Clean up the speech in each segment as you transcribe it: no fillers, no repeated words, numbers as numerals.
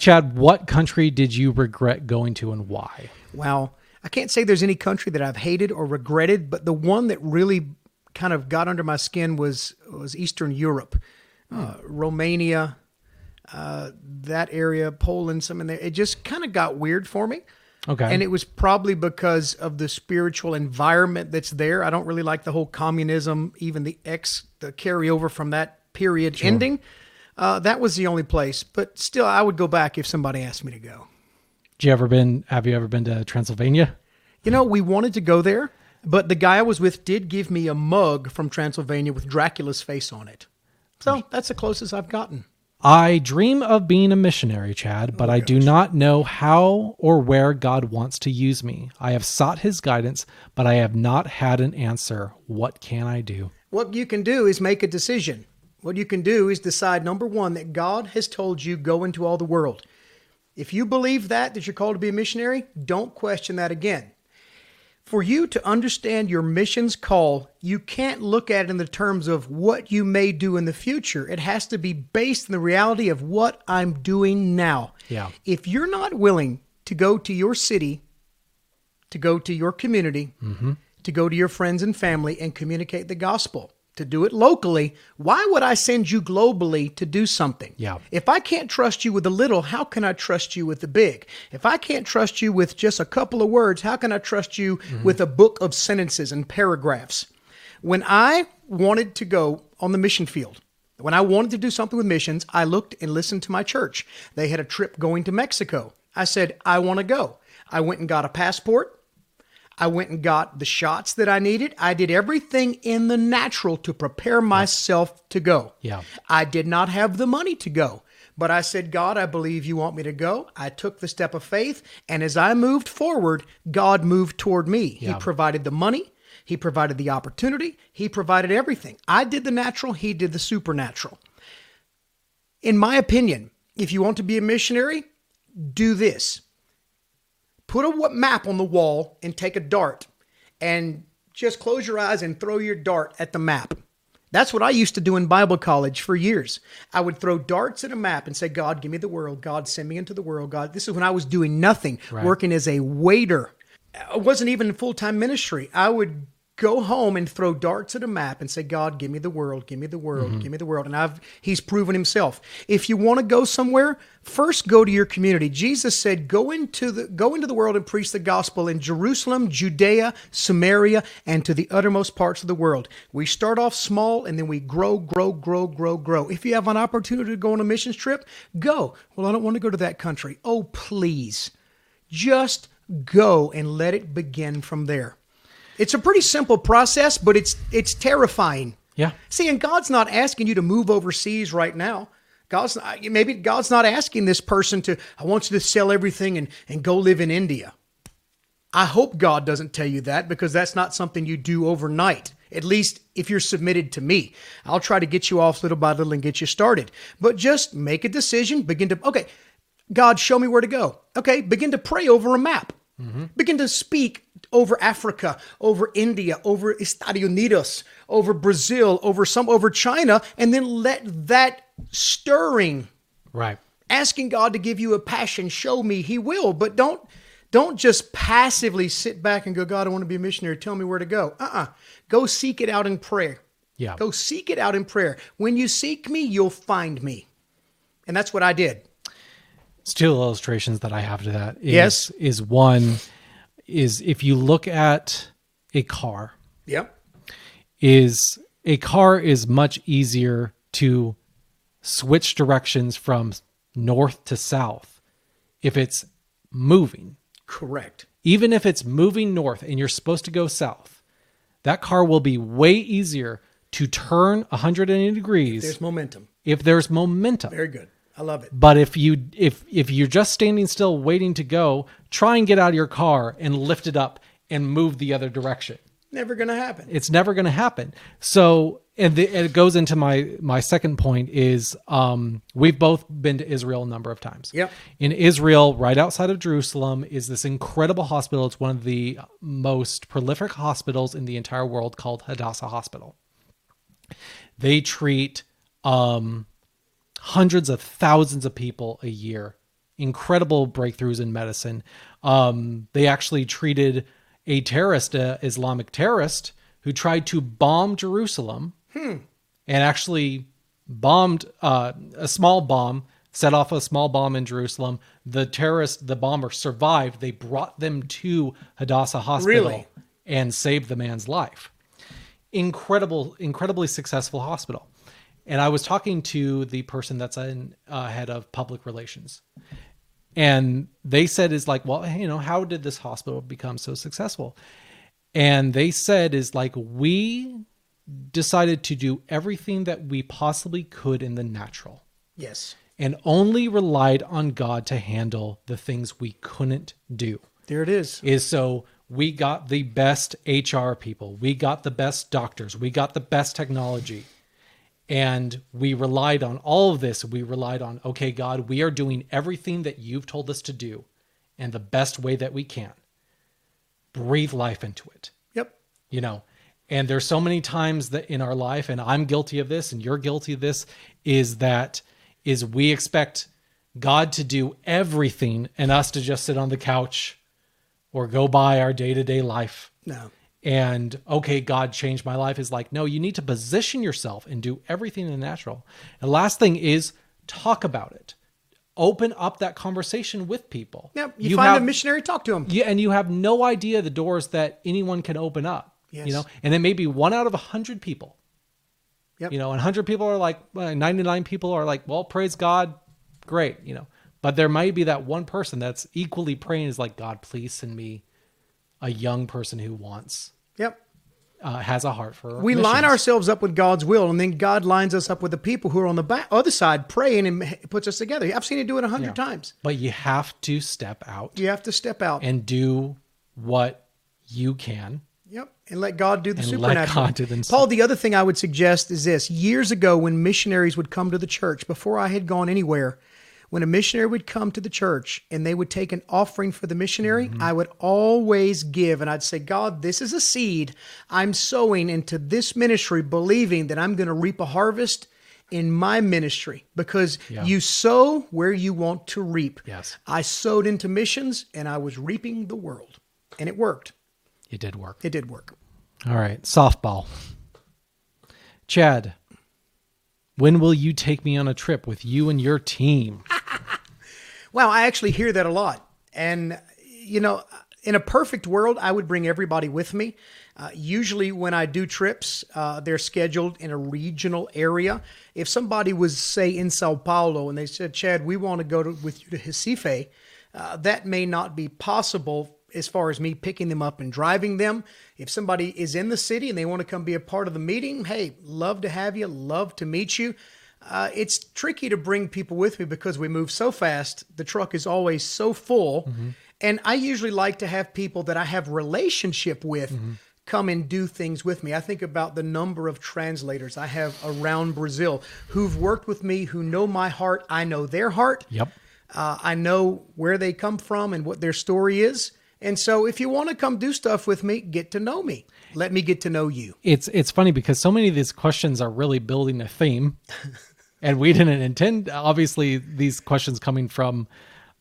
Chad, what country did you regret going to and why? Wow. I can't say there's any country that I've hated or regretted, but the one that really kind of got under my skin was Eastern Europe, Romania, that area, Poland, some in there. It just kind of got weird for me. Okay. And it was probably because of the spiritual environment that's there. I don't really like the whole communism, even the carryover from that period ending. That was the only place, but still I would go back if somebody asked me to go. Have you ever been to Transylvania? We wanted to go there, but the guy I was with did give me a mug from Transylvania with Dracula's face on it. So that's the closest I've gotten. I dream of being a missionary, Chad, but I do not know how or where God wants to use me. I have sought his guidance, but I have not had an answer. What can I do? What you can do is make a decision. What you can do is decide, number one, that God has told you go into all the world. If you believe that you're called to be a missionary, don't question that again. For you to understand your mission's call, you can't look at it in the terms of what you may do in the future. It has to be based in the reality of what I'm doing now. Yeah. If you're not willing to go to your city, to go to your community, to go to your friends and family and communicate the gospel, to do it locally, why would I send you globally to do something? Yeah. If I can't trust you with the little, how can I trust you with the big? If I can't trust you with just a couple of words, how can I trust you with a book of sentences and paragraphs? When I wanted to go on the mission field, when I wanted to do something with missions, I looked and listened to my church. They had a trip going to Mexico. I said, I want to go. I went and got a passport. I went and got the shots that I needed. I did everything in the natural to prepare myself to go. Yeah. I did not have the money to go, but I said, God, I believe you want me to go. I took the step of faith. And as I moved forward, God moved toward me. Yeah. He provided the money. He provided the opportunity. He provided everything. I did the natural. He did the supernatural. In my opinion, if you want to be a missionary, do this. Put a map on the wall and take a dart and just close your eyes and throw your dart at the map. That's what I used to do in Bible college for years. I would throw darts at a map and say, God, give me the world. God, send me into the world. God, this is when I was doing nothing, working as a waiter. I wasn't even in full-time ministry. I would go home and throw darts at a map and say, God, give me the world, give me the world, give me the world. And he's proven himself. If you want to go somewhere, first go to your community. Jesus said, go into the world and preach the gospel in Jerusalem, Judea, Samaria, and to the uttermost parts of the world. We start off small and then we grow. If you have an opportunity to go on a missions trip, go. Well, I don't want to go to that country. Oh, please. Just go and let it begin from there. It's a pretty simple process, but it's terrifying. Yeah. See, and God's not asking you to move overseas right now. Maybe God's not asking this person I want you to sell everything and go live in India. I hope God doesn't tell you that, because that's not something you do overnight. At least if you're submitted to me, I'll try to get you off little by little and get you started. But just make a decision, okay, God, show me where to go. Okay, begin to pray over a map. Begin to speak over Africa, over India, over Estados Unidos, over Brazil, over China, and then let that stirring, asking God to give you a passion, show me, he will. But don't just passively sit back and go, God, I want to be a missionary. Tell me where to go. Go seek it out in prayer. Yeah. Go seek it out in prayer. When you seek me, you'll find me. And that's what I did. It's two illustrations that I have to that. Yes. One is if you look at a car. Yep. A car is much easier to switch directions from north to south if it's moving. Correct. Even if it's moving north and you're supposed to go south, that car will be way easier to turn 180 degrees. If there's momentum. Very good. I love it. But if you're just standing still waiting to go, try and get out of your car and lift it up and move the other direction. Never going to happen. It's never going to happen. So, and it goes into my second point is we've both been to Israel a number of times. Yep. In Israel, right outside of Jerusalem, is this incredible hospital. It's one of the most prolific hospitals in the entire world called Hadassah Hospital. They treat hundreds of thousands of people a year incredible breakthroughs in medicine. They actually treated a terrorist, Islamic terrorist, who tried to bomb Jerusalem and actually bombed a small bomb, set off a small bomb in Jerusalem. The bomber survived. They brought them to Hadassah Hospital and saved the man's life. Incredibly successful hospital. And I was talking to the person that's head of public relations. And they said, well, how did this hospital become so successful? And they said, we decided to do everything that we possibly could in the natural. Yes. And only relied on God to handle the things we couldn't do. There it is. So we got the best HR people. We got the best doctors. We got the best technology. And we relied on all of this. We relied on, okay, God, we are doing everything that you've told us to do and the best way that we can. Breathe life into it. Yep. And there's so many times that in our life, and I'm guilty of this and you're guilty of this, is we expect God to do everything and us to just sit on the couch or go by our day-to-day life. No. And, okay, God changed my life, is no, you need to position yourself and do everything in the natural. And the last thing is talk about it. Open up that conversation with people. Yep. You find a missionary, talk to them. Yeah, and you have no idea the doors that anyone can open up. Yes. And it may be 1 out of 100 people. Yep. And 100 people are 99 people are well, praise God, great. But there might be that one person that's equally praying is God, please send me a young person who wants, has a heart for We missions. line ourselves up with God's will, and then God lines us up with the people who are on the other side praying and puts us together. I've seen it do it 100 times. But you have to step out. You have to step out. And do what you can. Yep. And let God do the And supernatural. let God do the Paul, the other thing I would suggest is this. Years ago, when missionaries would come to the church, before I had gone anywhere, when a missionary would come to the church and they would take an offering for the missionary, I would always give. And I'd say, God, this is a seed I'm sowing into this ministry, believing that I'm going to reap a harvest in my ministry, because you sow where you want to reap. Yes. I sowed into missions and I was reaping the world, and it worked. It did work. It did work. All right. Softball. Chad, when will you take me on a trip with you and your team? Wow, I actually hear that a lot. And, in a perfect world, I would bring everybody with me. Usually when I do trips, they're scheduled in a regional area. If somebody was, say, in Sao Paulo and they said, Chad, we want to go with you to Recife, that may not be possible as far as me picking them up and driving them. If somebody is in the city and they want to come be a part of the meeting, hey, love to have you, love to meet you. It's tricky to bring people with me because we move so fast. The truck is always so full. Mm-hmm. And I usually like to have people that I have relationship with come and do things with me. I think about the number of translators I have around Brazil who've worked with me, who know my heart. I know their heart. Yep. I know where they come from and what their story is. And so if you want to come do stuff with me, get to know me. Let me get to know you. It's funny because so many of these questions are really building a theme. And we didn't intend, obviously, these questions coming from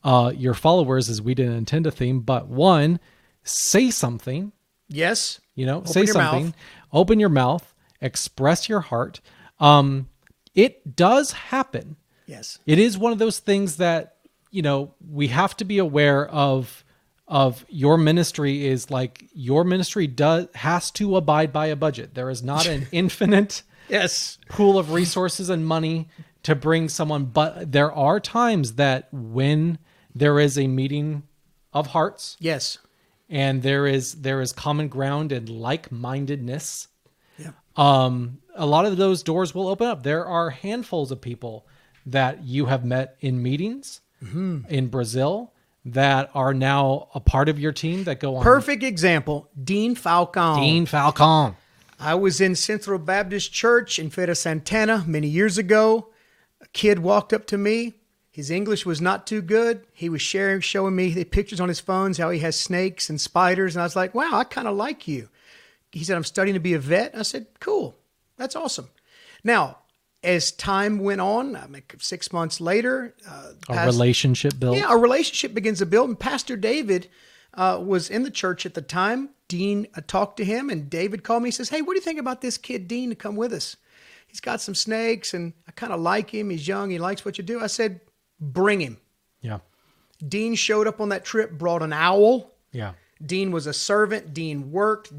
your followers is we didn't intend a theme. But one, say something. Yes. Say something. Open your mouth. Express your heart. It does happen. Yes. It is one of those things that, we have to be aware of your ministry is your ministry has to abide by a budget. There is not an infinite pool of resources and money to bring someone, but there are times that when there is a meeting of hearts, and there is common ground and like-mindedness, a lot of those doors will open up. There are handfuls of people that you have met in meetings in Brazil that are now a part of your team that go on. Perfect example, Dean Falcon. I was in Central Baptist Church in Feira Santana many years ago. A kid walked up to me. His English was not too good. He was showing me the pictures on his phones, how he has snakes and spiders. And I was like, wow, I kind of like you. He said, I'm studying to be a vet. I said, cool. That's awesome. Now, As time went on, 6 months later, A relationship built. yeah, our relationship begins to build. And Pastor David was in the church at the time. Dean talked to him, and David called me. He says, "Hey, what do you think about this kid, Dean, to come with us? He's got some snakes, and I kind of like him. He's young. He likes what you do." I said, "Bring him." Yeah. Dean showed up on that trip, brought an owl. Yeah. Dean was a servant. Dean worked.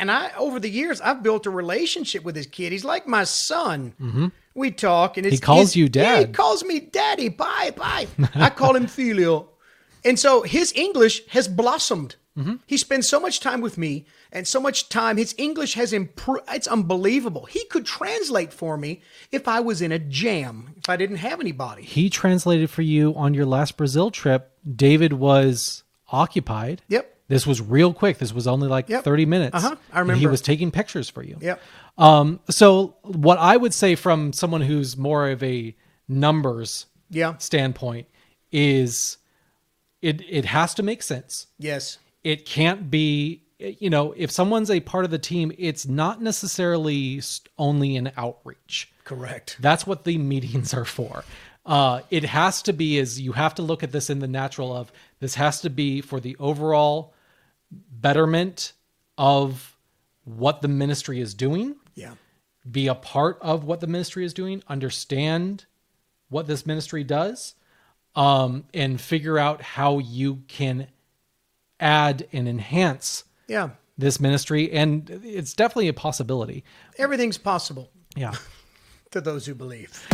And over the years, I've built a relationship with this kid. He's like my son. Mm-hmm. We talk, and He calls you dad. Yeah, he calls me daddy. Bye. I call him Filio. And so his English has blossomed. Mm-hmm. He spends so much time with me, and so much time. His English has improved. It's unbelievable. He could translate for me if I was in a jam, if I didn't have anybody. He translated for you on your last Brazil trip. David was occupied. Yep. This was real quick. This was only like 30 minutes. I remember. And he was taking pictures for you. Yep. So what I would say from someone who's more of a numbers standpoint is it has to make sense. Yes. It can't be, if someone's a part of the team, it's not necessarily only an outreach. Correct. That's what the meetings are for. It has to be you have to look at this in the natural of this has to be for the overall betterment of what the ministry is doing. Yeah. Be a part of what the ministry is doing, understand what this ministry does, and figure out how you can add and enhance this ministry. And it's definitely a possibility. Everything's possible. Yeah. To those who believe.